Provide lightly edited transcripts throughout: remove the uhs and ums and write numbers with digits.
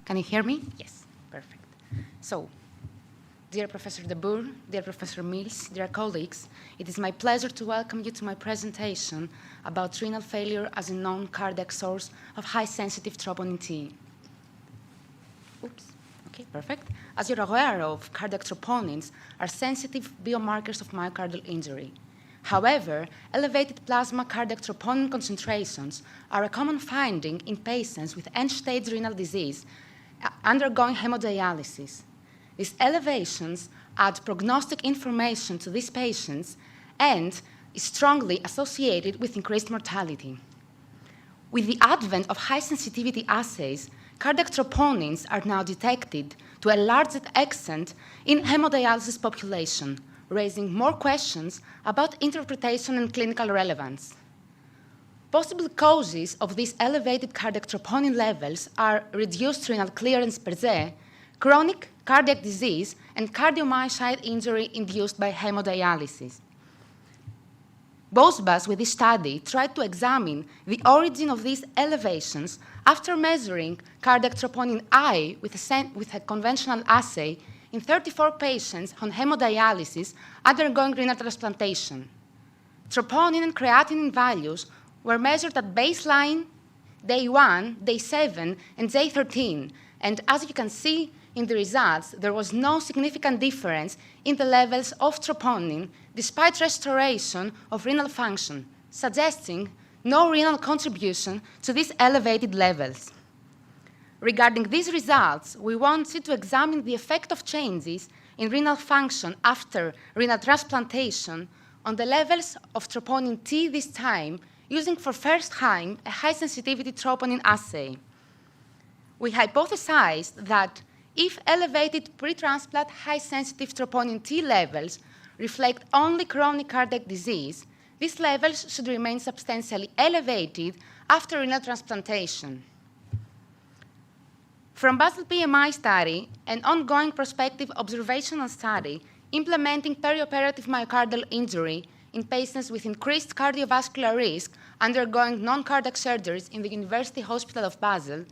Can you hear me? Yes, perfect. So, dear Professor De Boer, dear Professor Mills, dear colleagues, it is my pleasure to welcome you to my presentation about renal failure as a known cardiac source of high-sensitive troponin T. Oops. Okay, perfect. As you're aware of, cardiac troponins are sensitive biomarkers of myocardial injury. However, elevated plasma cardiac troponin concentrations are a common finding in patients with end-stage renal disease undergoing hemodialysis. These elevations add prognostic information to these patients and is strongly associated with increased mortality. With the advent of high-sensitivity assays, cardiac troponins are now detected to a large extent in hemodialysis population, raising more questions about interpretation and clinical relevance. Possible causes of these elevated cardiac troponin levels are reduced renal clearance per se, chronic cardiac disease, and cardiomyocyte injury induced by hemodialysis. Bosbas, with this study, tried to examine the origin of these elevations after measuring cardiac troponin I with a conventional assay in 34 patients on hemodialysis undergoing renal transplantation. Troponin and creatinine values were measured at baseline, day 1, day 7, and day 13. And as you can see in the results, there was no significant difference in the levels of troponin despite restoration of renal function, suggesting no renal contribution to these elevated levels. Regarding these results, we wanted to examine the effect of changes in renal function after renal transplantation on the levels of troponin T this time, using for first time a high-sensitivity troponin assay. We hypothesized that if elevated pre-transplant high-sensitive troponin T levels reflect only chronic cardiac disease, these levels should remain substantially elevated after renal transplantation. From Basel PMI study, an ongoing prospective observational study implementing perioperative myocardial injury in patients with increased cardiovascular risk undergoing non-cardiac surgeries in the University Hospital of Basel,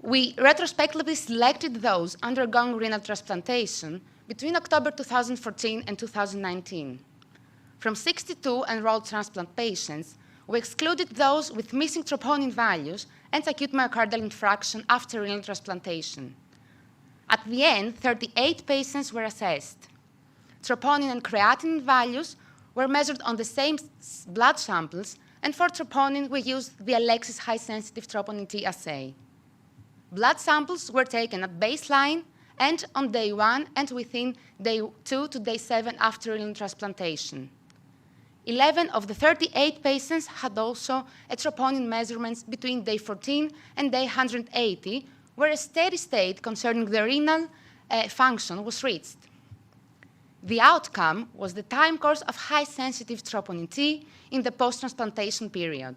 we retrospectively selected those undergoing renal transplantation between October 2014 and 2019. From 62 enrolled transplant patients, we excluded those with missing troponin values and acute myocardial infarction after renal transplantation. At the end, 38 patients were assessed. Troponin and creatinine values were measured on the same blood samples, and for troponin, we used the Alexis high-sensitive troponin T assay. Blood samples were taken at baseline and on day 1 and within day 2 to day 7 after renal transplantation. 11 of the 38 patients had also a troponin measurements between day 14 and day 180, where a steady state concerning the renal function was reached. The outcome was the time course of high-sensitive troponin T in the post-transplantation period.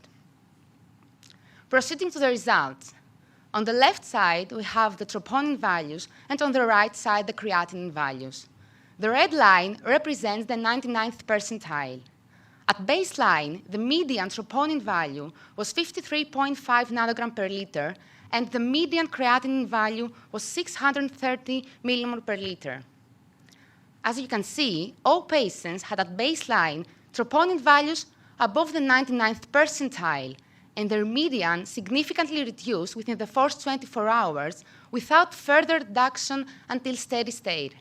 Proceeding to the results, on the left side, we have the troponin values, and on the right side, the creatinine values. The red line represents the 99th percentile. At baseline, the median troponin value was 53.5 nanogram per liter, and the median creatinine value was 630 millimole per liter. As you can see, all patients had at baseline troponin values above the 99th percentile, and their median significantly reduced within the first 24 hours without further reduction until steady state.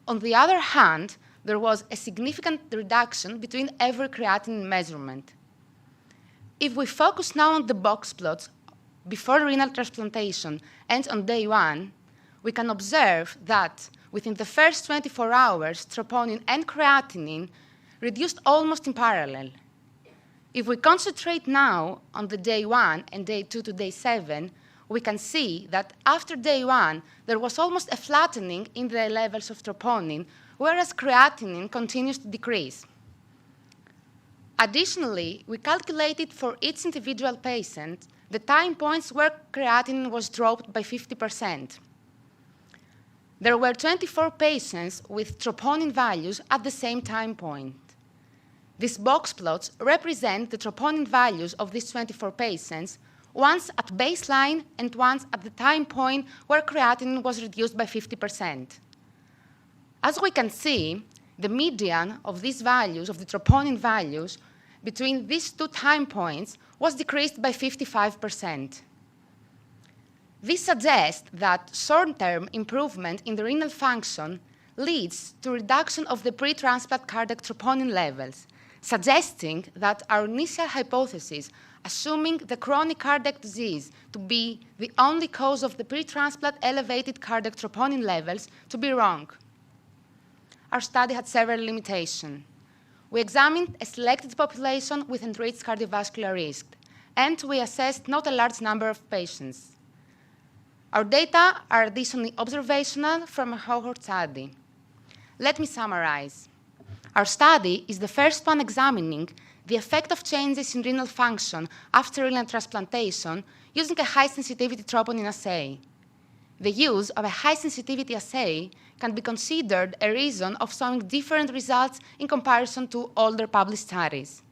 On the other hand, there was a significant reduction between every creatinine measurement. If we focus now on the box plots before renal transplantation and on day 1, we can observe that within the first 24 hours, troponin and creatinine reduced almost in parallel. If we concentrate now on the day 1 and day 2 to day 7, we can see that after day 1, there was almost a flattening in the levels of troponin, whereas creatinine continues to decrease. Additionally, we calculated for each individual patient the time points where creatinine was dropped by 50%. There were 24 patients with troponin values at the same time point. These box plots represent the troponin values of these 24 patients, once at baseline and once at the time point where creatinine was reduced by 50%. As we can see, the median of these values, of the troponin values, between these two time points was decreased by 55%. This suggests that short-term improvement in the renal function leads to reduction of the pre-transplant cardiac troponin levels, suggesting that our initial hypothesis, assuming the chronic cardiac disease to be the only cause of the pre-transplant elevated cardiac troponin levels, to be wrong. Our study had several limitations. We examined a selected population with enriched cardiovascular risk, and we assessed not a large number of patients. Our data are additionally observational from a cohort study. Let me summarize. Our study is the first one examining the effect of changes in renal function after renal transplantation using a high-sensitivity troponin assay. The use of a high-sensitivity assay can be considered a reason of showing different results in comparison to older published studies.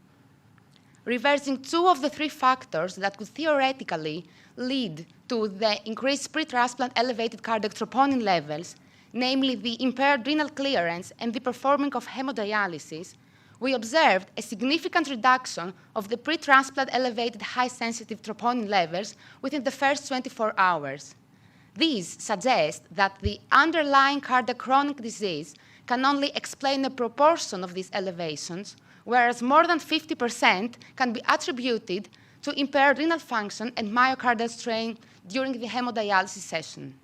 Reversing two of the three factors that could theoretically lead to the increased pre-transplant elevated cardiac troponin levels, namely the impaired renal clearance and the performing of hemodialysis, we observed a significant reduction of the pre-transplant elevated high-sensitive troponin levels within the first 24 hours. These suggest that the underlying cardiac chronic disease can only explain a proportion of these elevations, whereas more than 50% can be attributed to impaired renal function and myocardial strain during the hemodialysis session.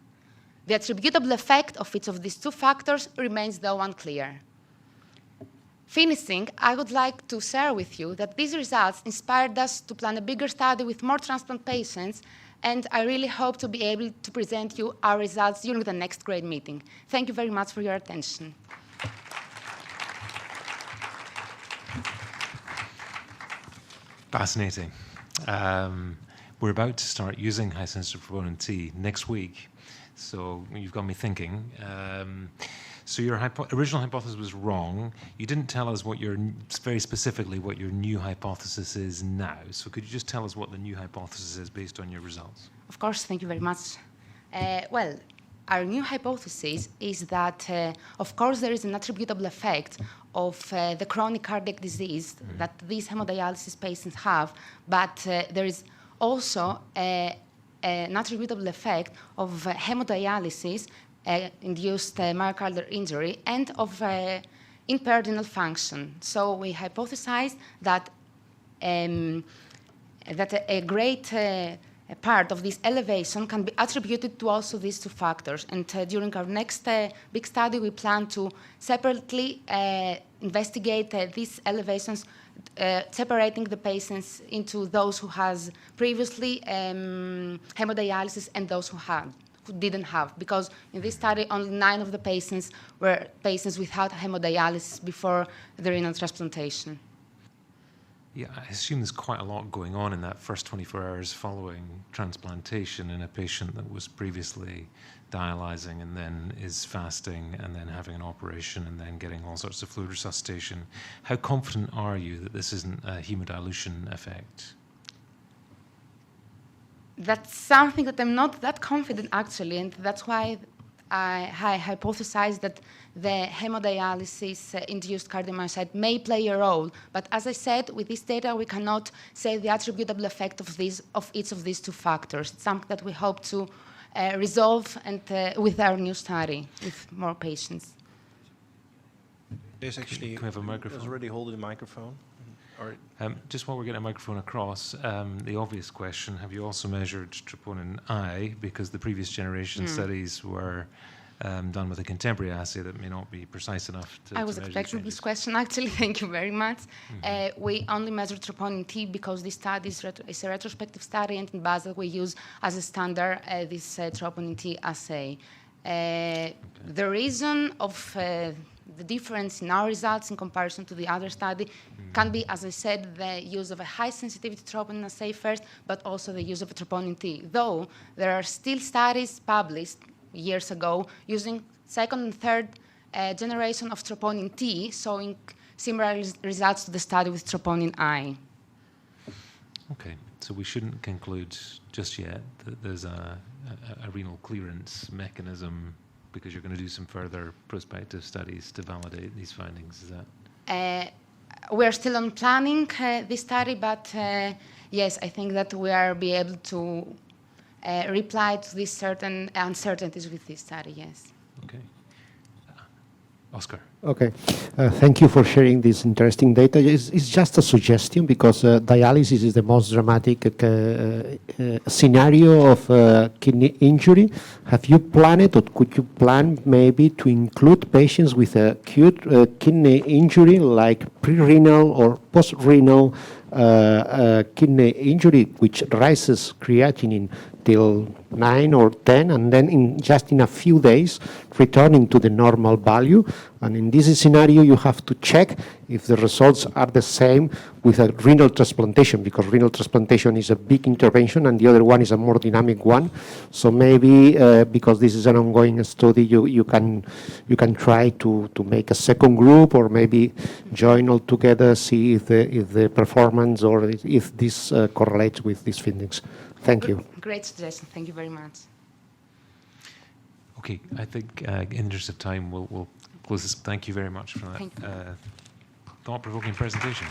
The attributable effect of each of these two factors remains, though, unclear. Finishing, I would like to share with you that these results inspired us to plan a bigger study with more transplant patients, and I really hope to be able to present you our results during the next grade meeting. Thank you very much for your attention. Fascinating. We're about to start using high-sensitive troponin T next week, so you've got me thinking. So your original hypothesis was wrong. You didn't tell us very specifically what your new hypothesis is now. So could you just tell us what the new hypothesis is based on your results? Of course, thank you very much. Well, our new hypothesis is that, of course, there is an attributable effect of the chronic cardiac disease that these hemodialysis patients have, but there is also an attributable effect of hemodialysis induced myocardial injury and of impaired renal function. So we hypothesized that a great part of this elevation can be attributed to also these two factors. And during our next big study, we plan to separately investigate these elevations, separating the patients into those who has previously hemodialysis and those who didn't have, because in this study only 9 of the patients were patients without hemodialysis before the renal transplantation. Yeah, I assume there's quite a lot going on in that first 24 hours following transplantation in a patient that was previously dialyzing and then is fasting and then having an operation and then getting all sorts of fluid resuscitation. How confident are you that this isn't a hemodilution effect? That's something that I'm not that confident, actually, and that's why I hypothesized that the hemodialysis-induced cardiomyocyte may play a role. But as I said, with this data, we cannot say the attributable effect of each of these two factors. It's something that we hope to resolve and with our new study, with more patients. There's actually, can we have a microphone? There's already holding the microphone. Just while we're getting a microphone across, the obvious question, have you also measured troponin I? Because the previous generation studies were done with a contemporary assay that may not be precise enough to I was expecting this question, actually. Thank you very much. We only measured troponin T because this study is a retrospective study, and in Basel we use as a standard this troponin T assay. The reason of the difference in our results in comparison to the other study can be, as I said, the use of a high-sensitivity troponin assay first, but also the use of a troponin T, though there are still studies published years ago using second and third generation of troponin T, showing similar results to the study with troponin I. Okay. So we shouldn't conclude just yet that there's a renal clearance mechanism because you're going to do some further prospective studies to validate these findings. Is that? We're still on planning this study, but yes, I think that we are be able to reply to these certain uncertainties with this study, yes. Okay. Oscar. Okay, thank you for sharing this interesting data. It's just a suggestion because dialysis is the most dramatic scenario of kidney injury. Have you planned or could you plan maybe to include patients with acute kidney injury like pre-renal or post-renal kidney injury which rises creatinine till 9 or 10 and then just in a few days returning to the normal value? And in this scenario, you have to check if the results are the same with a renal transplantation, because renal transplantation is a big intervention and the other one is a more dynamic one. So maybe because this is an ongoing study, you can try to make a second group or maybe join all together, see if the performance or if this correlates with these findings. Thank you. Great suggestion. Thank you very much. Okay, I think in the interest of time, we'll close this. Thank you very much for that thought-provoking presentation.